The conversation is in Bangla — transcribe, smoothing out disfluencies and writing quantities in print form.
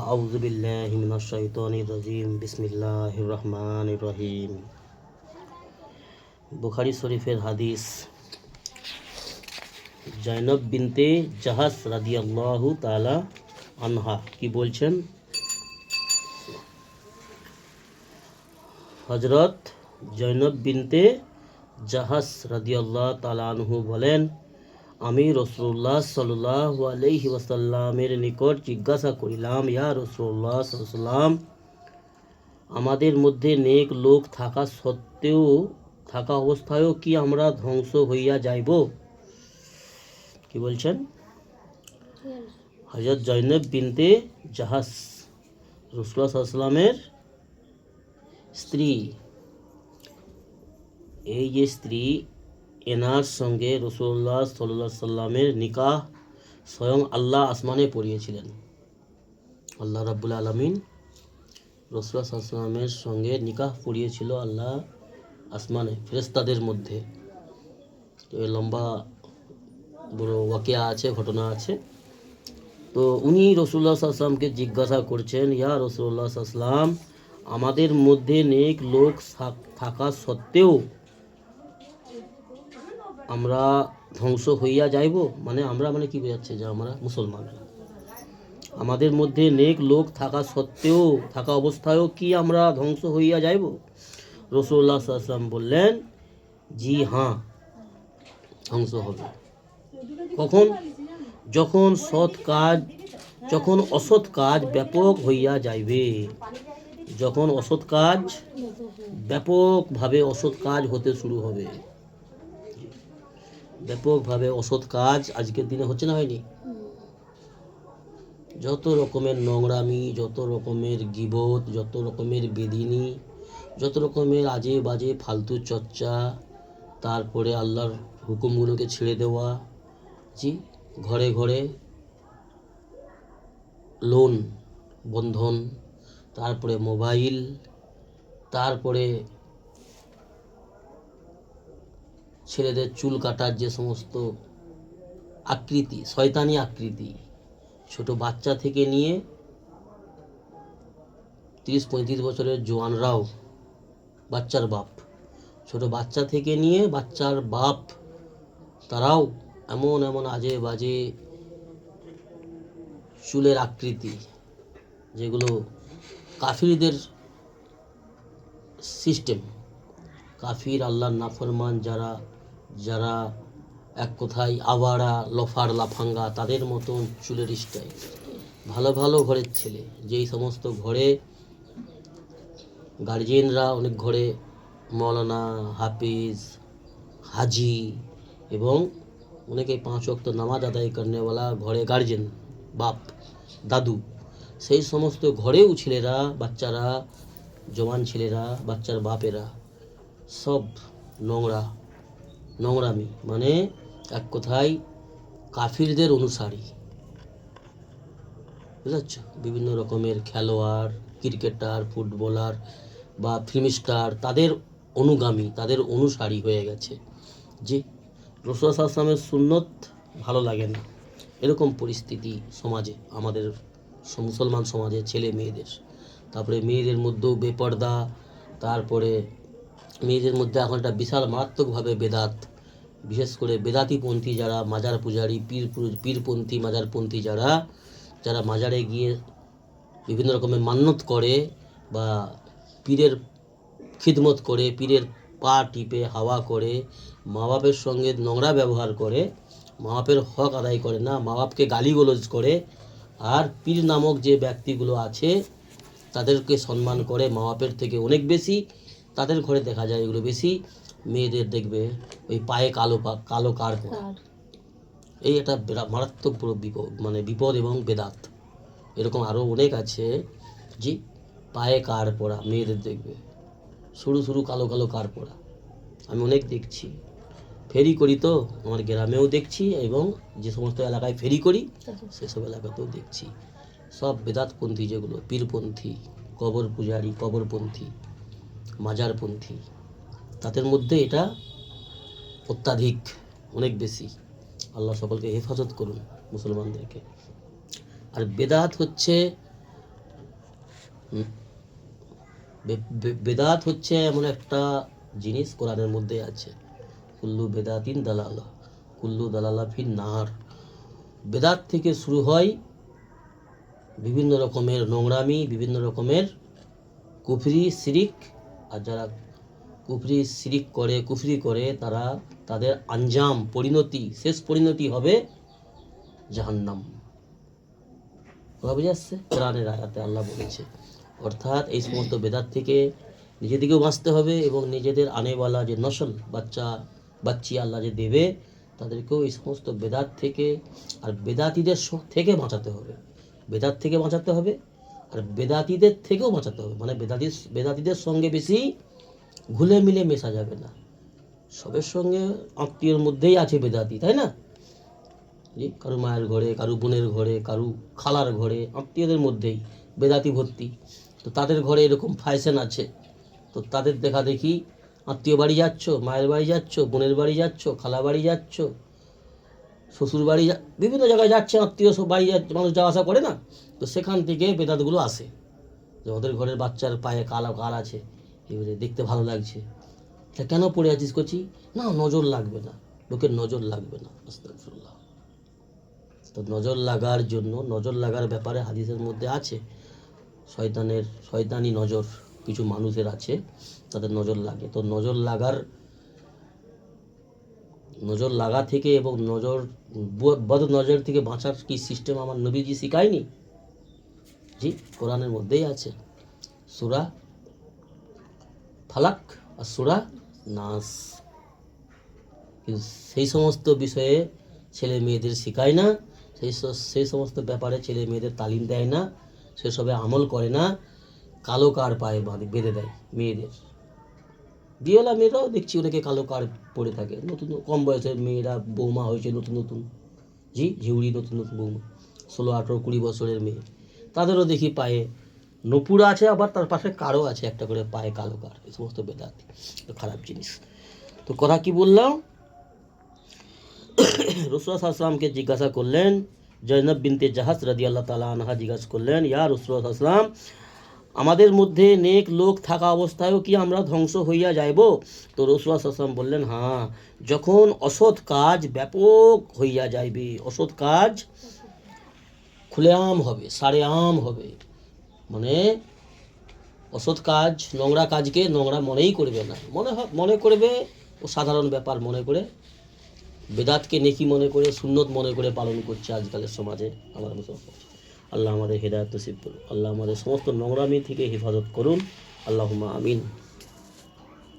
আউযু বিল্লাহি মিনাশ শাইতানির রাজিম বিসমিল্লাহির রহমানির রহিম। বুখারী শরীফের হাদিস, জাইনব বিনতে জাহাস রাদিয়াল্লাহু তাআলা আনহা কি বলছেন? হযরত জাইনব বিনতে জাহাস রাদিয়াল্লাহু তাআলা আনহু বলেন, আমি রাসূলুল্লাহ সাল্লাল্লাহু আলাইহি ওয়াসাল্লামের নিকট জিজ্ঞাসা করিলাম, ইয়া রাসূলুল্লাহ সাল্লাল্লাহু আলাইহি ওয়াসাল্লাম, আমাদের মধ্যে নেক লোক থাকা অবস্থায়ও কি আমরা ধ্বংস হইয়া যাইব? কি বলছেন? হযরত জাইনব বিনতে জাহাস রাসূলুল্লাহ সাল্লাল্লাহু আলাইহি ওয়াসাল্লামের স্ত্রী। এই যে স্ত্রী, এনার সঙ্গে রাসূলুল্লাহ সাল্লাল্লাহু আলাইহি ওয়াসাল্লামের নিকাহ স্বয়ং আল্লাহ আসমানে পড়িয়েছিলেন। আল্লাহ রাব্বুল আলামিন রাসূলুল্লাহ সাল্লাল্লাহু আলাইহি ওয়াসাল্লামের সঙ্গে নিকাহ পড়িয়েছিল আল্লাহ আসমানে ফেরেশতাদের মধ্যে। তো লম্বা বড় ওয়াকিয়া আছে, ঘটনা আছে। তো উনি রাসূলুল্লাহ সাল্লাল্লাহু আলাইহি ওয়াসাল্লামকে জিজ্ঞাসা করছেন, ইয়া রাসূলুল্লাহ সাল্লাল্লাহু আলাইহি ওয়াসাল্লাম, আমাদের মধ্যে নেক লোক থাকা সত্ত্বেও আমরা ধ্বংস হইয়া যাইব? আমরা কি বোঝাচ্ছে? যে আমরা মুসলমানরা, আমাদের মধ্যে নেক লোক থাকা অবস্থায়ও কি আমরা ধ্বংস হইয়া যাইব? রাসূলুল্লাহ সাল্লাল্লাহু আলাইহি ওয়াসাল্লাম বললেন, জি হ্যাঁ, ধ্বংস হবে। কখন? যখন অসৎ কাজ ব্যাপক হইয়া যাইবে। যখন ব্যাপকভাবে অসৎ কাজ হতে শুরু হবে। ব্যাপকভাবে অসৎ কাজ আজকের দিনে হচ্ছে না, হয়নি? যত রকমের নোংরামি, যত রকমের গীবত, যত রকমের বেদিনী, যত রকমের আজে বাজে ফালতু চর্চা, তারপরে আল্লাহর হুকুমগুলোকে ছেড়ে দেওয়া, জি, ঘরে ঘরে লোন বন্ধন, তারপরে মোবাইল, তারপরে ছেলেদের চুল কাটার যে সমস্ত আকৃতি, শয়তানি আকৃতি, ছোট বাচ্চা থেকে নিয়ে 30-35 বছরের জোয়ানরাও বাচ্চার বাপ, ছোট বাচ্চা থেকে নিয়ে বাচ্চার বাপ, তারাও এমন এমন আজে বাজে চুলের আকৃতি, যেগুলো কাফিরদের সিস্টেম। কাফির, আল্লাহর নাফরমান যারা এক কথায় আওয়ারা, লফার লাফাঙ্গা, তাদের মতন চুলের স্টাইল। ভালো ভালো ঘরের ছেলে, যেই সমস্ত ঘরে গার্জিয়ানরা, অনেক ঘরে মৌলানা, হাফিজ, হাজি এবং অনেকে 5 ওয়াক্ত নামাজ আদায় করনেওয়ালা ঘরে গার্জেন, বাপ দাদু, সেই সমস্ত ঘরেও ছেলেরা, বাচ্চারা, জওয়ান ছেলেরা, বাচ্চার বাপেরা সব নোংরামি, এক কথায় কাফিরদের অনুসারী, বুঝাচ্ছ? বিভিন্ন রকমের খেলোয়াড়, ক্রিকেটার, ফুটবলার বা ফিল্ম স্টার, তাদের অনুগামী, তাদের অনুসারী হয়ে গেছে। জি, রাসূলুল্লাহ সাল্লাল্লাহু আলাইহি ওয়াসাল্লামের সুন্নত ভালো লাগে না, এরকম পরিস্থিতি সমাজে, আমাদের মুসলমান সমাজে ছেলে মেয়েদের। তারপরে মেয়েদের মধ্যেও বেপর্দা, তারপরে মেয়েদের মধ্যে এখন একটা বিশাল মারাত্মকভাবে বেদাত, বিশেষ করে বেদাতিপন্থী যারা, মাজার পূজারী, পীরপন্থী, মাজারপন্থী যারা মাজারে গিয়ে বিভিন্ন রকমের মান্যত করে বা পীরের খিদমত করে, পীরের পা টিপে হাওয়া করে, মা বাপের সঙ্গে নোংরা ব্যবহার করে, মা বাপের হক আদায় করে না, মা বাপকে গালিগালাজ করে, আর পীর নামক যে ব্যক্তিগুলো আছে তাদেরকে সম্মান করে মা বাপের থেকে অনেক বেশি। তাদের ঘরে দেখা যায় এগুলো বেশি। মেয়েদের দেখবে ওই পায়ে কালো কার পরা, এই একটা মারাত্মক বড় বিপদ এবং বেদাত। এরকম আরও অনেক আছে, জি, পায়ে কার পরা মেয়েদের দেখবে, সরু কালো কার পরা। আমি অনেক দেখছি, ফেরি করি তো আমার গ্রামেও দেখছি, এবং যে সমস্ত এলাকায় ফেরি করি সেসব এলাকাতেও দেখছি। সব বেদাতপন্থী, যেগুলো পীরপন্থী, কবর পূজারী, কবরপন্থী, মাজারপন্থী, তাদের মধ্যে এটা অত্যাধিক, অনেক বেশি। আল্লাহ সকলকে হেফাজত করুন, মুসলমানদেরকে। আর বেদাত হচ্ছে হুম, বেদাত হচ্ছে এমন একটা জিনিস, কোরআনের মধ্যে আছে, কুল্লু বেদাতিন দালালা, কুল্লু দালালা ফিন নার। বেদাত থেকে শুরু হয় বিভিন্ন রকমের নোংরামি, বিভিন্ন রকমের কুফরি শিরিক। আর যারা কুফরি শিরিক করে, কুফরি করে, তারা তাদের আঞ্জাম, পরিণতি, শেষ পরিণতি হবে জাহান্নাম। কথা বুঝে আসছে? কোরআনের আয়াতে আল্লাহ বলেছে। অর্থাৎ এই সমস্ত বেদাত থেকে নিজেদেরকেও বাঁচতে হবে এবং নিজেদের আনেওয়ালা যে নসল, বাচ্চি আল্লাহ যে দেবে, তাদেরকেও এই সমস্ত বেদাত থেকে আর বেদাতিদের থেকে বাঁচাতে হবে। বেদাত থেকে বাঁচাতে হবে আর বেদাতিদের থেকেও বাঁচাতে হবে। মানে বেদাতিদের সঙ্গে বেশি ঘুলে মিলে মেশা যাবে না। সবের সঙ্গে আত্মীয়র মধ্যেই আছে বেদাতি, তাই না? জি, কারু মায়ের ঘরে, কারু বোনের ঘরে, কারু খালার ঘরে, আত্মীয়দের মধ্যেই বেদাতি ভর্তি। তো তাদের ঘরে এরকম ফ্যাশন আছে, তো তাদের দেখা দেখি আত্মীয় বাড়ি যাচ্ছ, মায়ের বাড়ি যাচ্ছ, বোনের বাড়ি যাচ্ছ, খালা বাড়ি যাচ্ছ, শ্বশুর বাড়ি, বিভিন্ন জায়গায় যাচ্ছে, আত্মীয় সব বাড়ি মানুষ যাওয়া আসা করে না, তো সেখান থেকে বেদাতগুলো আসে যে ওদের ঘরের বাচ্চার পায়ে কালো কাল আছে, এবারে দেখতে ভালো লাগছে, তা কেন পড়ে আছিস করছি না, নজর লাগবে না, লোকের নজর লাগবে না। আস্তাগফিরুল্লাহ। তো নজর লাগার জন্য, নজর লাগার ব্যাপারে হাদিসের মধ্যে আছে, শয়তানি নজর কিছু মানুষের আছে, তাদের নজর লাগে। তো নজর লাগা থেকে এবং বদ নজর থেকে বাঁচার কি সিস্টেম আমার নবীজি শিখায়নি? জি, কোরআনের মধ্যেই আছে, সূরা ফালাক আর সূরা নাস। কিন্তু সেই সমস্ত বিষয়ে ছেলে মেয়েদের শেখায় না, সেই সমস্ত ব্যাপারে ছেলে মেয়েদের তালিম দেয় না, সেসবে আমল করে না, কালো কার পায়ে বেঁধে দেয় মেয়েদের। বিয়েলা মেয়েরাও দেখছি অনেকে কালো কার পরে থাকে, নতুন কম বয়সের মেয়েরা, বৌমা হয়েছে নতুন নতুন, জি, ঝিউড়ি নতুন নতুন বৌমা, 16, 18, 20 বছরের মেয়ে, তাদেরও দেখি পায়ে নপুর আছে, আবার তার পাশে কারও আছে একটা করে পায়ে কালো কার। এই সমস্ত বেদাত খারাপ জিনিস। তো কথা কি বললাম, রাসূলুল্লাহ সাল্লাল্লাহু আলাইহি ওয়াসাল্লামকে জিজ্ঞাসা করলেন, জয়নব বিনতে জাহাস রাদিয়াল্লাহু তাআলা আনহা জিজ্ঞাসা করলেন, ইয়া রাসূলুল্লাহ সাল্লাল্লাহু আলাইহি ওয়াসাল্লাম, আমাদের মধ্যে নেক লোক থাকা অবস্থায়ও কি আমরা ধ্বংস হইয়া যাইব? তো রাসূলুল্লাহ সাল্লাল্লাহু আলাইহি ওয়াসাল্লাম বললেন, হ্যাঁ, যখন অসৎ কাজ ব্যাপক হইয়া যাইবে, অসৎ কাজ খুলেআম হবে, সারেআম হবে, মানে অসৎ কাজ, নোংরা কাজকে নোংরা মনেই করবে না, মনে করবে ও সাধারণ ব্যাপার মনে করে, বেদাতকে নেকি মনে করে, সুন্নত মনে করে পালন করছে আজকালের সমাজে আমার মুসলমান। আল্লাহ আমাদের হেদায়েত নসিব করুন, আল্লাহ আমাদের সমস্ত নোংরামি থেকে হেফাজত করুন, আল্লাহুম্মা আমিন।